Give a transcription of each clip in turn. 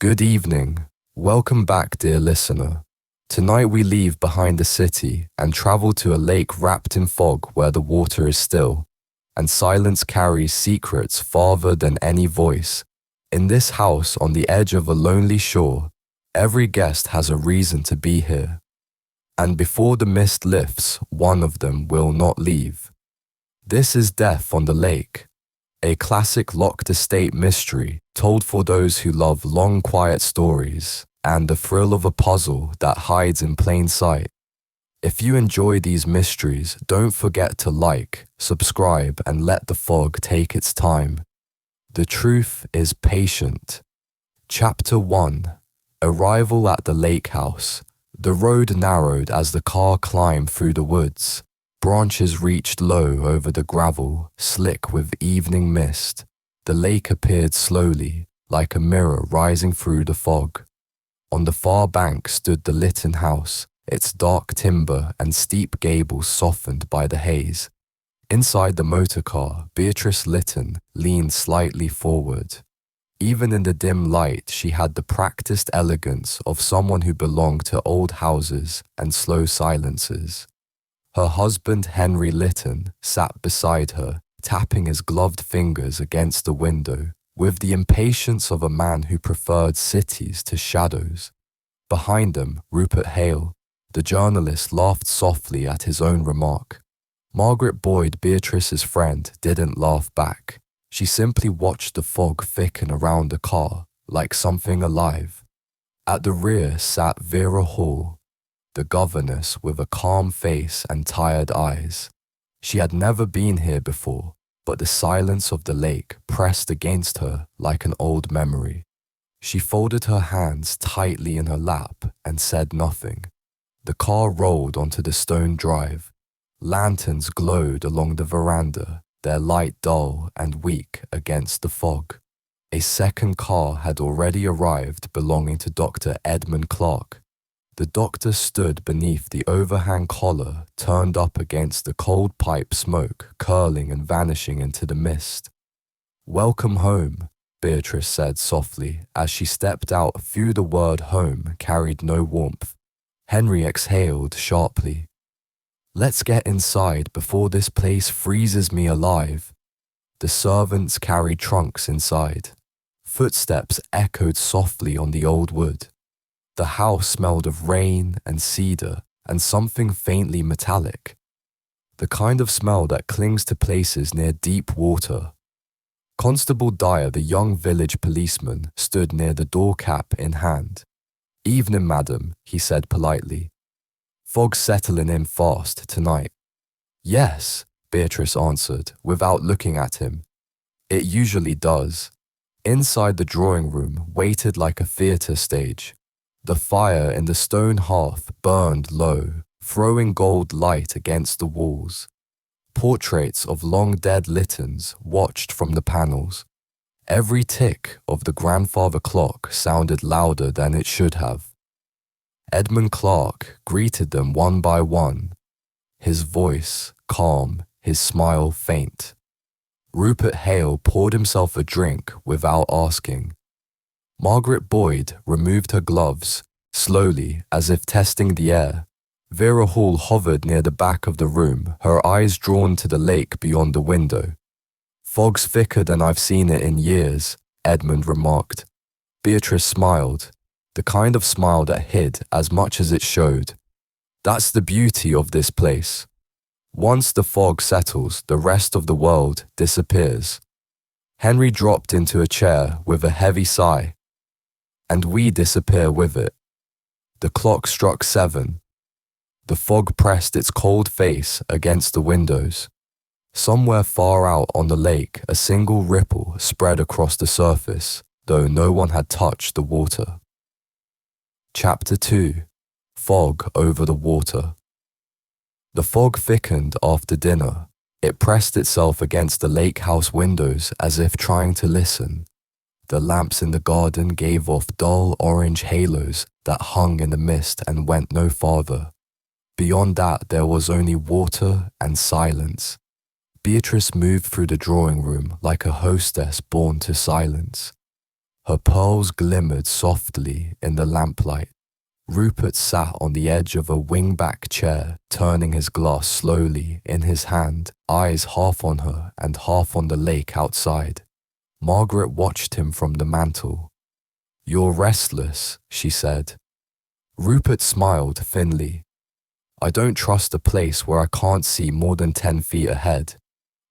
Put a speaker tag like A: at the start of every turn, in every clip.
A: Good evening. Welcome back, dear listener. Tonight we leave behind the city and travel to a lake wrapped in fog where the water is still, and silence carries secrets farther than any voice. In this house on the edge of a lonely shore, every guest has a reason to be here. And before the mist lifts, one of them will not leave. This is Death on the Lake, a classic locked estate mystery told for those who love long quiet stories and the thrill of a puzzle that hides in plain sight. If you enjoy these mysteries, don't forget to like, subscribe, and let the fog take its time. The truth is patient. Chapter 1. Arrival at the lakehouse. The road narrowed as the car climbed through the woods. Branches reached low over the gravel, slick with evening mist. The lake appeared slowly, like a mirror rising through the fog. On the far bank stood the Lytton house, its dark timber and steep gables softened by the haze. Inside the motor car, Beatrice Lytton leaned slightly forward. Even in the dim light, she had the practiced elegance of someone who belonged to old houses and slow silences. Her husband, Henry Lytton, sat beside her, tapping his gloved fingers against the window, with the impatience of a man who preferred cities to shadows. Behind them, Rupert Hale, the journalist, laughed softly at his own remark. Margaret Boyd, Beatrice's friend, didn't laugh back. She simply watched the fog thicken around the car, like something alive. At the rear sat Vera Hall, the governess with a calm face and tired eyes. She had never been here before, but the silence of the lake pressed against her like an old memory. She folded her hands tightly in her lap and said nothing. The car rolled onto the stone drive. Lanterns glowed along the veranda, their light dull and weak against the fog. A second car had already arrived belonging to Dr. Edmund Clark. The doctor stood beneath the overhang collar, turned up against the cold pipe smoke curling and vanishing into the mist. "Welcome home," Beatrice said softly as she stepped out through the word home carried no warmth. Henry exhaled sharply. "Let's get inside before this place freezes me alive." The servants carried trunks inside. Footsteps echoed softly on the old wood. The house smelled of rain and cedar and something faintly metallic, the kind of smell that clings to places near deep water. Constable Dyer, the young village policeman, stood near the door, cap in hand. "Evening, madam," he said politely. "Fog's settling in fast tonight." "Yes," Beatrice answered, without looking at him. "It usually does." Inside the drawing room waited like a theatre stage. The fire in the stone hearth burned low, throwing gold light against the walls. Portraits of long-dead Lyttons watched from the panels. Every tick of the grandfather clock sounded louder than it should have. Edmund Clark greeted them one by one, his voice calm, his smile faint. Rupert Hale poured himself a drink without asking. Margaret Boyd removed her gloves, slowly, as if testing the air. Vera Hall hovered near the back of the room, her eyes drawn to the lake beyond the window. "Fog's thicker than I've seen it in years," Edmund remarked. Beatrice smiled, the kind of smile that hid as much as it showed. "That's the beauty of this place. Once the fog settles, the rest of the world disappears." Henry dropped into a chair with a heavy sigh. "And we disappear with it." The clock struck 7. The fog pressed its cold face against the windows. Somewhere far out on the lake, a single ripple spread across the surface, though no one had touched the water. Chapter 2. Fog over the water. The fog thickened after dinner. It pressed itself against the lakehouse windows as if trying to listen. The lamps in the garden gave off dull orange halos that hung in the mist and went no farther. Beyond that, there was only water and silence. Beatrice moved through the drawing room like a hostess born to silence. Her pearls glimmered softly in the lamplight. Rupert sat on the edge of a wing-back chair, turning his glass slowly in his hand, eyes half on her and half on the lake outside. Margaret watched him from the mantel. "You're restless," she said. Rupert smiled thinly. "I don't trust a place where I can't see more than 10 feet ahead."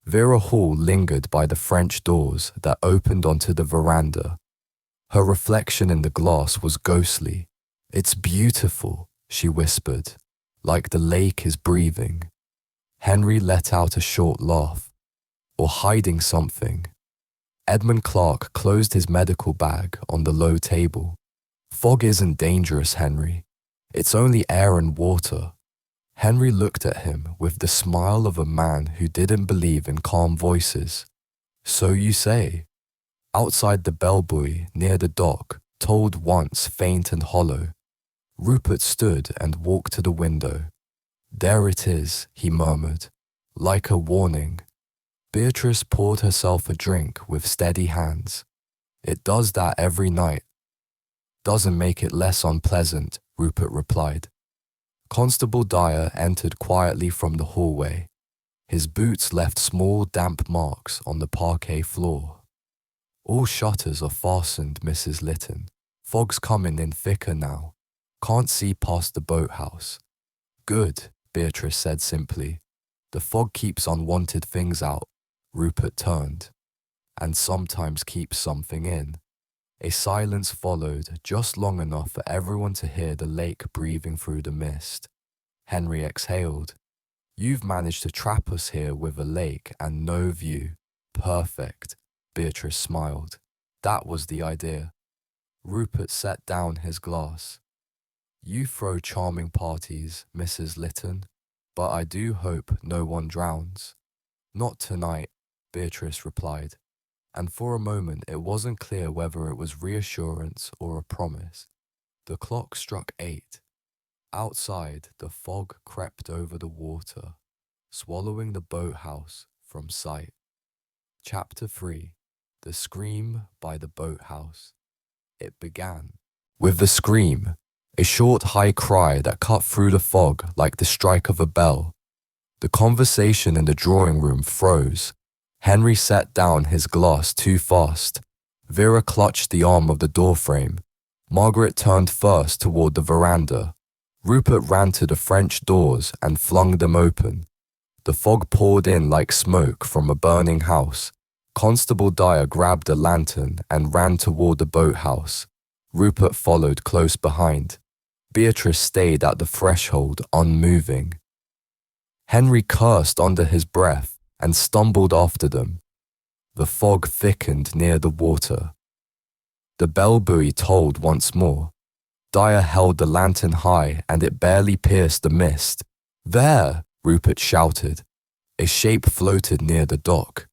A: Vera Hall lingered by the French doors that opened onto the veranda. Her reflection in the glass was ghostly. "It's beautiful," she whispered, "like the lake is breathing." Henry let out a short laugh. "Or hiding something." Edmund Clark closed his medical bag on the low table. "Fog isn't dangerous, Henry. It's only air and water." Henry looked at him with the smile of a man who didn't believe in calm voices. "So you say." Outside the bell buoy near the dock tolled once faint and hollow. Rupert stood and walked to the window. "There it is," he murmured, like a warning. Beatrice poured herself a drink with steady hands. "It does that every night." "Doesn't make it less unpleasant," Rupert replied. Constable Dyer entered quietly from the hallway. His boots left small damp marks on the parquet floor. "All shutters are fastened, Mrs. Lytton. Fog's coming in thicker now. Can't see past the boathouse." "Good," Beatrice said simply. "The fog keeps unwanted things out." Rupert turned. "And sometimes keeps something in." A silence followed, just long enough for everyone to hear the lake breathing through the mist. Henry exhaled. "You've managed to trap us here with a lake and no view. Perfect." Beatrice smiled. "That was the idea." Rupert set down his glass. "You throw charming parties, Mrs. Lytton, but I do hope no one drowns." "Not tonight," Beatrice replied, and for a moment it wasn't clear whether it was reassurance or a promise. The clock struck 8. Outside, the fog crept over the water, swallowing the boathouse from sight. Chapter 3. The Scream by the Boathouse. It began with the scream, a short high cry that cut through the fog like the strike of a bell. The conversation in the drawing room froze. Henry set down his glass too fast. Vera clutched the arm of the doorframe. Margaret turned first toward the veranda. Rupert ran to the French doors and flung them open. The fog poured in like smoke from a burning house. Constable Dyer grabbed a lantern and ran toward the boathouse. Rupert followed close behind. Beatrice stayed at the threshold, unmoving. Henry cursed under his breath and stumbled after them. The fog thickened near the water. The bell buoy tolled once more. Dyer held the lantern high and it barely pierced the mist. "There!" Rupert shouted. A shape floated near the dock.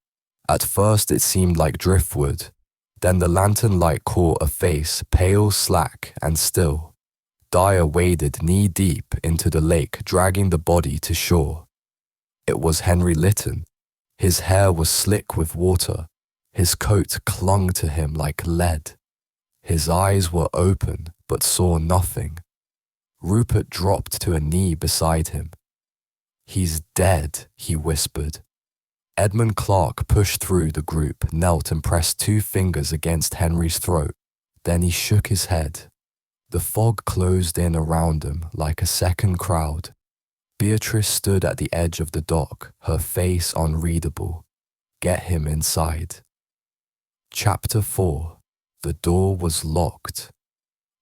A: At first it seemed like driftwood. Then the lantern light caught a face, pale, slack, and still. Dyer waded knee-deep into the lake, dragging the body to shore. It was Henry Lytton. His hair was slick with water. His coat clung to him like lead. His eyes were open, but saw nothing. Rupert dropped to a knee beside him. "He's dead," he whispered. Edmund Clark pushed through the group, knelt and pressed 2 fingers against Henry's throat. Then he shook his head. The fog closed in around him like a second crowd. Beatrice stood at the edge of the dock, her face unreadable. "Get him inside." Chapter 4. The door was locked.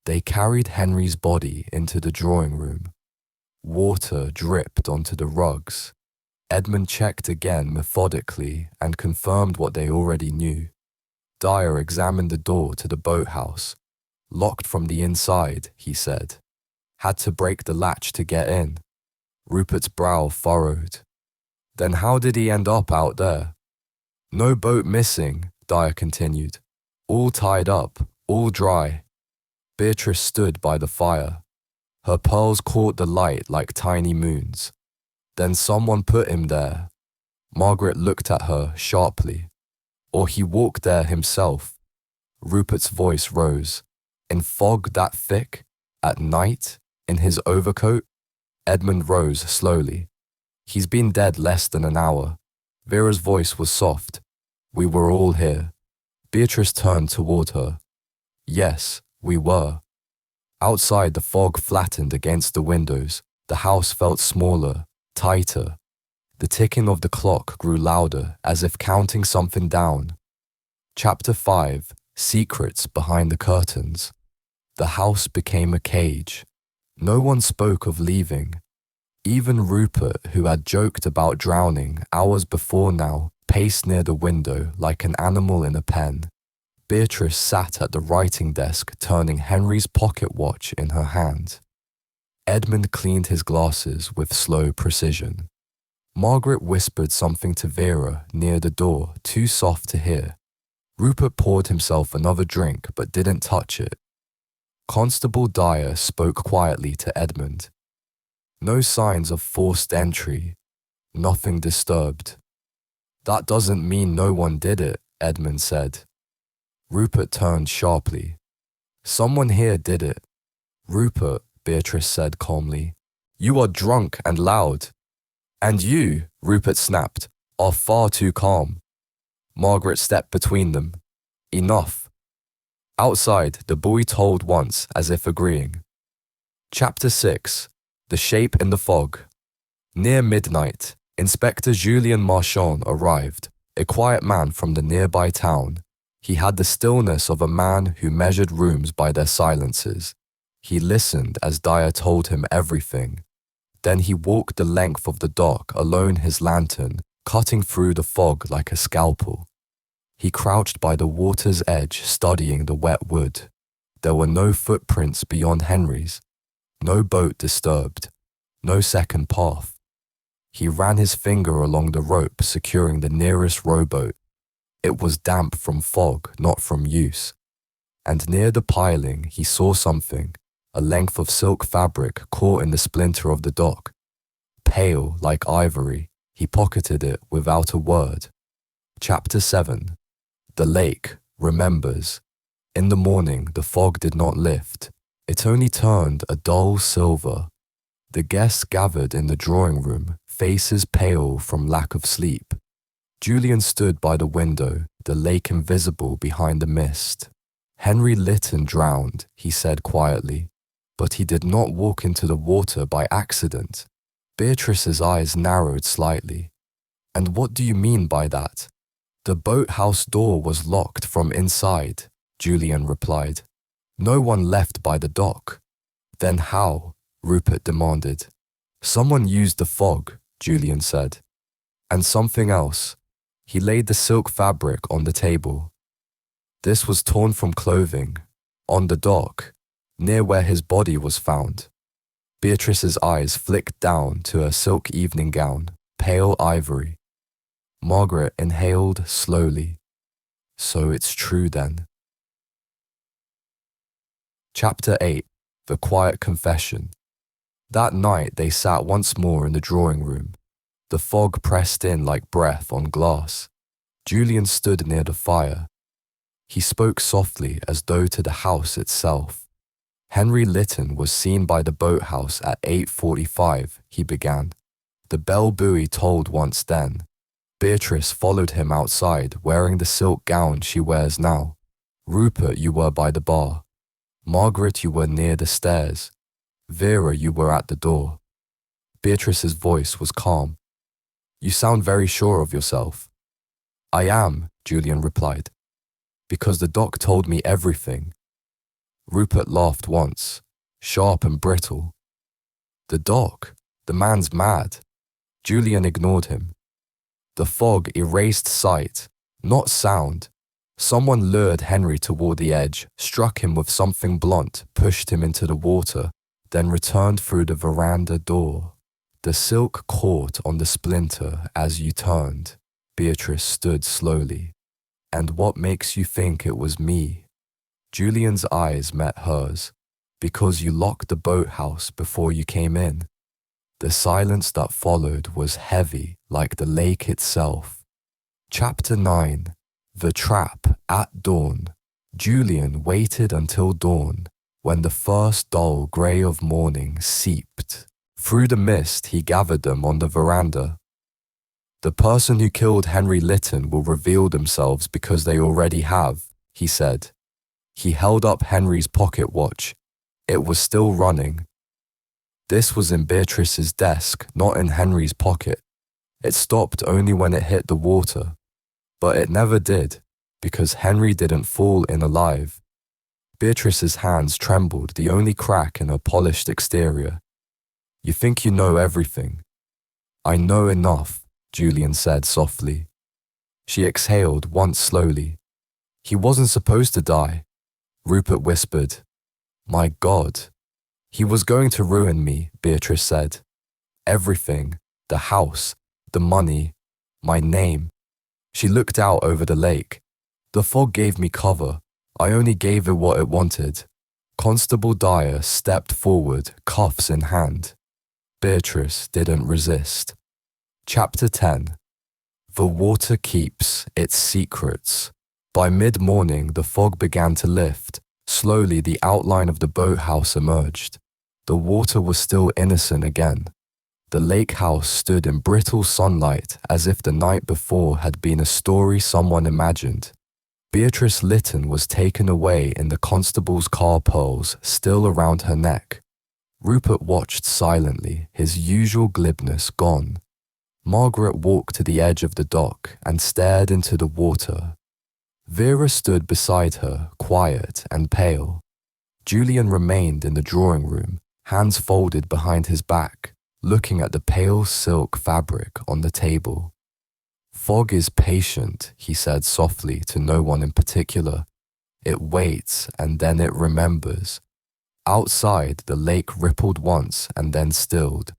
A: They carried Henry's body into the drawing room. Water dripped onto the rugs. Edmund checked again methodically and confirmed what they already knew. Dyer examined the door to the boathouse. "Locked from the inside," he said. "Had to break the latch to get in." Rupert's brow furrowed. "Then how did he end up out there?" "No boat missing," Dyer continued. "All tied up, all dry." Beatrice stood by the fire. Her pearls caught the light like tiny moons. "Then someone put him there." Margaret looked at her sharply. "Or he walked there himself." Rupert's voice rose. In fog that thick? At night? In his overcoat? Edmund rose slowly. He's been dead less than an hour. Vera's voice was soft. We were all here. Beatrice turned toward her. Yes, we were. Outside, the fog flattened against the windows. The house felt smaller, tighter. The ticking of the clock grew louder, as if counting something down. Chapter 5: Secrets Behind the Curtains. The house became a cage. No one spoke of leaving. Even Rupert, who had joked about drowning hours before now, paced near the window like an animal in a pen. Beatrice sat at the writing desk, turning Henry's pocket watch in her hand. Edmund cleaned his glasses with slow precision. Margaret whispered something to Vera near the door, too soft to hear. Rupert poured himself another drink but didn't touch it. Constable Dyer spoke quietly to Edmund. No signs of forced entry. Nothing disturbed. That doesn't mean no one did it, Edmund said. Rupert turned sharply. Someone here did it. Rupert, Beatrice said calmly. You are drunk and loud. And you, Rupert snapped, are far too calm. Margaret stepped between them. Enough. Outside, the boy told once, as if agreeing. Chapter 6: The Shape in the Fog. Near midnight, Inspector Julien Marchand arrived, a quiet man from the nearby town. He had the stillness of a man who measured rooms by their silences. He listened as Dyer told him everything. Then he walked the length of the dock, alone, his lantern, cutting through the fog like a scalpel. He crouched by the water's edge, studying the wet wood. There were no footprints beyond Henry's. No boat disturbed. No second path. He ran his finger along the rope, securing the nearest rowboat. It was damp from fog, not from use. And near the piling, he saw something, a length of silk fabric caught in the splinter of the dock. Pale like ivory, he pocketed it without a word. Chapter 7: The lake remembers. In the morning, the fog did not lift. It only turned a dull silver. The guests gathered in the drawing room, faces pale from lack of sleep. Julian stood by the window, the lake invisible behind the mist. Henry Lytton drowned, he said quietly, but he did not walk into the water by accident. Beatrice's eyes narrowed slightly. And what do you mean by that? The boathouse door was locked from inside, Julian replied. No one left by the dock. Then how? Rupert demanded. Someone used the fog, Julian said. And something else. He laid the silk fabric on the table. This was torn from clothing, on the dock, near where his body was found. Beatrice's eyes flicked down to her silk evening gown, pale ivory. Margaret inhaled slowly. So it's true then. Chapter 8: The Quiet Confession. That night they sat once more in the drawing room. The fog pressed in like breath on glass. Julian stood near the fire. He spoke softly as though to the house itself. Henry Lytton was seen by the boathouse at 8:45, he began. The bell buoy tolled once then. Beatrice followed him outside, wearing the silk gown she wears now. Rupert, you were by the bar. Margaret, you were near the stairs. Vera, you were at the door. Beatrice's voice was calm. You sound very sure of yourself. I am, Julian replied, because the doc told me everything. Rupert laughed once, sharp and brittle. The doc? The man's mad. Julian ignored him. The fog erased sight, not sound. Someone lured Henry toward the edge, struck him with something blunt, pushed him into the water, then returned through the veranda door. The silk caught on the splinter as you turned. Beatrice stood slowly. And what makes you think it was me? Julian's eyes met hers. Because you locked the boathouse before you came in. The silence that followed was heavy, like the lake itself. Chapter 9: The Trap at Dawn. Julian waited until dawn, when the first dull grey of morning seeped. Through the mist, he gathered them on the veranda. The person who killed Henry Lytton will reveal themselves because they already have, he said. He held up Henry's pocket watch. It was still running. This was in Beatrice's desk, not in Henry's pocket. It stopped only when it hit the water. But it never did, because Henry didn't fall in alive. Beatrice's hands trembled, the only crack in her polished exterior. You think you know everything. I know enough, Julian said softly. She exhaled once slowly. He wasn't supposed to die, Rupert whispered. My God. He was going to ruin me, Beatrice said. Everything, the house, the money, my name. She looked out over the lake. The fog gave me cover. I only gave it what it wanted. Constable Dyer stepped forward, cuffs in hand. Beatrice didn't resist. Chapter 10. The water keeps its secrets. By mid-morning, the fog began to lift. Slowly, the outline of the boathouse emerged. The water was still innocent again. The lakehouse stood in brittle sunlight as if the night before had been a story someone imagined. Beatrice Lytton was taken away in the constable's car pearls still around her neck. Rupert watched silently, his usual glibness gone. Margaret walked to the edge of the dock and stared into the water. Vera stood beside her, quiet and pale. Julian remained in the drawing room, hands folded behind his back, looking at the pale silk fabric on the table. Fog is patient, he said softly to no one in particular. It waits and then it remembers. Outside, the lake rippled once and then stilled.